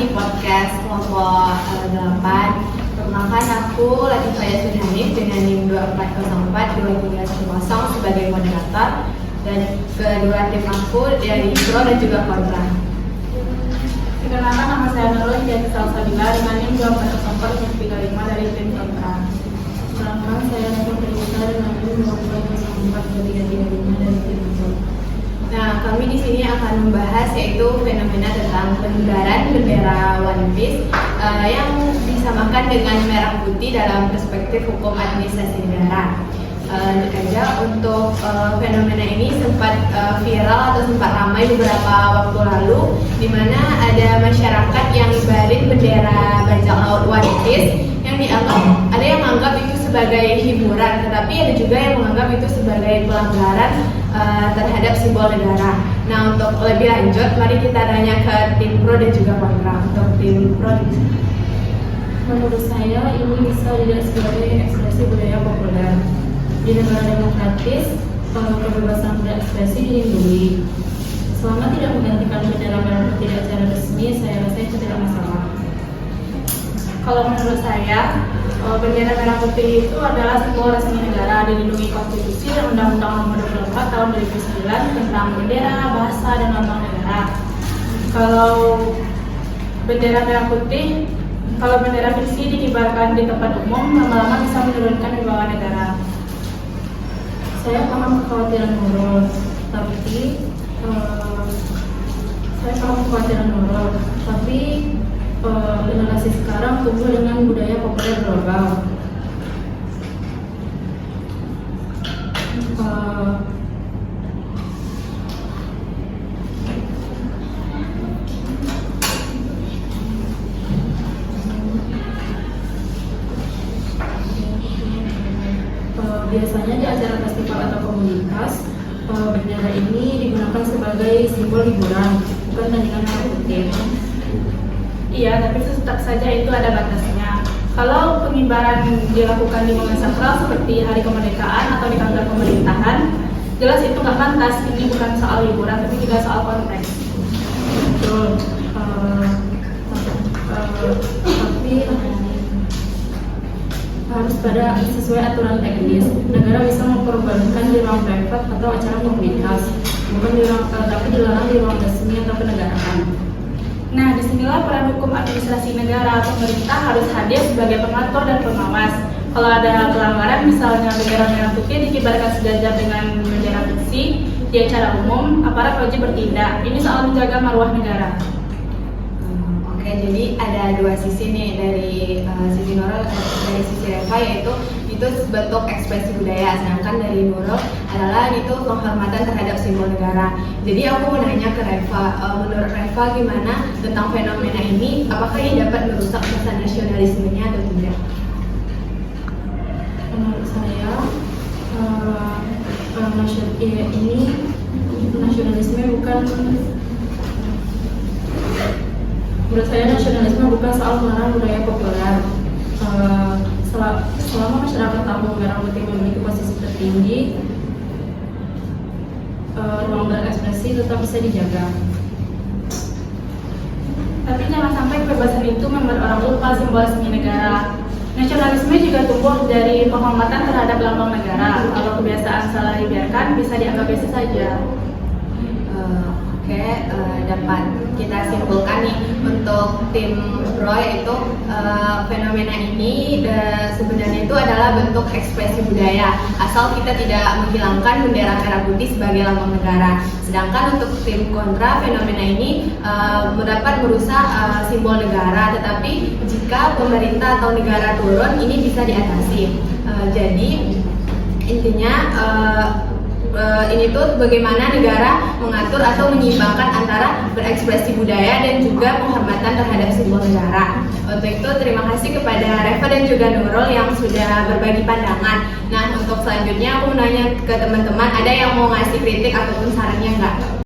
di podcast kelompok 8. Perkenalkan aku Latifah Yasmin Hanif dengan NIM 2404-2310 sebagai moderator, dan kedua tim aku dari pro dan juga kontra. Perkenalkan, nama saya Nurul Hidayati Salsabila dengan NIM 2404-35 dari tim kontra. Perkenalkan, saya Nurul Hidayati dengan NIM 2404-33 dari tim pro. Nah, kami di sini akan membahas yaitu fenomena tentang pengibaran bendera One Piece yang disamakan dengan merah putih dalam perspektif hukum administrasi negara. Lanjut aja, untuk fenomena ini sempat viral atau sempat ramai beberapa waktu lalu, di mana ada masyarakat yang ngibarin bendera bajak laut One Piece yang dianggap, ada yang menganggap itu sebagai hiburan, tetapi ada juga yang menganggap itu sebagai pelanggaran terhadap simbol negara. Nah, untuk lebih lanjut, mari kita tanya ke tim pro dan juga kontra. Untuk tim pro, Menurut saya, ini bisa dilihat sebagai ekspresi budaya populer. Di negara demokratis, kebebasan berekspresi dilindungi. Selama tidak menggantikan bendera merah putih di acara resmi, saya rasa itu tidak masalah. Kalau menurut saya, bendera merah putih itu adalah simbol resmi negara, dilindungi konstitusi dan Undang-Undang Nomor 24 Tahun 2009 tentang bendera, bahasa, dan lambang negara. Kalau bendera merah putih, kalau bendera fiksi dikibarkan di tempat umum, lama-lama bisa menurunkan wibawa negara. Saya paham kekhawatiran Nurul, tapi generasi sekarang tumbuh dengan budaya populer global. Biasanya di acara festival atau komunitas, bendera ini digunakan sebagai simbol hiburan, bukan tandingan merah putih. Iya, tapi tetap saja itu ada batasnya. Kalau pengibaran dilakukan di momen sakral seperti hari kemerdekaan atau di kantor pemerintahan, jelas itu nggak pantas. Ini bukan soal hiburan, tapi juga soal konteks. Betul. Tapi harus pada sesuai aturan teknis. Negara bisa memperbolehkan di ruang privat atau acara komunitas, bukan di ruang, tapi dilarang di ruang resmi atau kenegaraan. Nah, disinilah peran hukum administrasi negara. Pemerintah harus hadir sebagai pengatur dan pengawas. Kalau ada pelanggaran, misalnya bendera merah putih dikibarkan sejajar dengan bendera fiksi di acara umum, aparat wajib bertindak. Ini soal menjaga marwah negara. Oke, jadi ada dua sisi nih, dari sisi Nurul, dari sisi Reva, yaitu itu bentuk ekspresi budaya, sedangkan dari Nurul adalah itu penghormatan terhadap simbol negara. Jadi aku mau nanya ke Reva, menurut Reva gimana tentang fenomena ini? Apakah ini dapat merusak rasa nasionalismenya atau tidak? Menurut saya, ini nasionalisme bukan. Menurut saya nasionalisme bukan soal melarang budaya populer. Selama masyarakat tahu merah putih memiliki posisi tertinggi, ruang berekspresi tetap bisa dijaga. Tapi jangan sampai kebebasan itu membuat orang lupa simbol resmi negara. Nasionalisme juga tumbuh dari penghormatan terhadap lambang negara. Kalau kebiasaan salah dibiarkan, bisa dianggap biasa saja. Dapat kita simpulkan nih untuk tim pro, yaitu fenomena ini sebenarnya itu adalah bentuk ekspresi budaya, asal kita tidak menghilangkan bendera merah putih sebagai lambang negara. Sedangkan untuk tim kontra, fenomena ini dapat merusak simbol negara, tetapi jika pemerintah atau negara turun, ini bisa diatasi. Jadi intinya ini tuh bagaimana negara mengatur atau menyeimbangkan antara berekspresi budaya dan juga penghormatan terhadap simbol negara. Untuk itu terima kasih kepada Reva dan juga Nurul yang sudah berbagi pandangan. Nah, untuk selanjutnya aku mau nanya ke teman-teman, ada yang mau ngasih kritik ataupun sarannya nggak?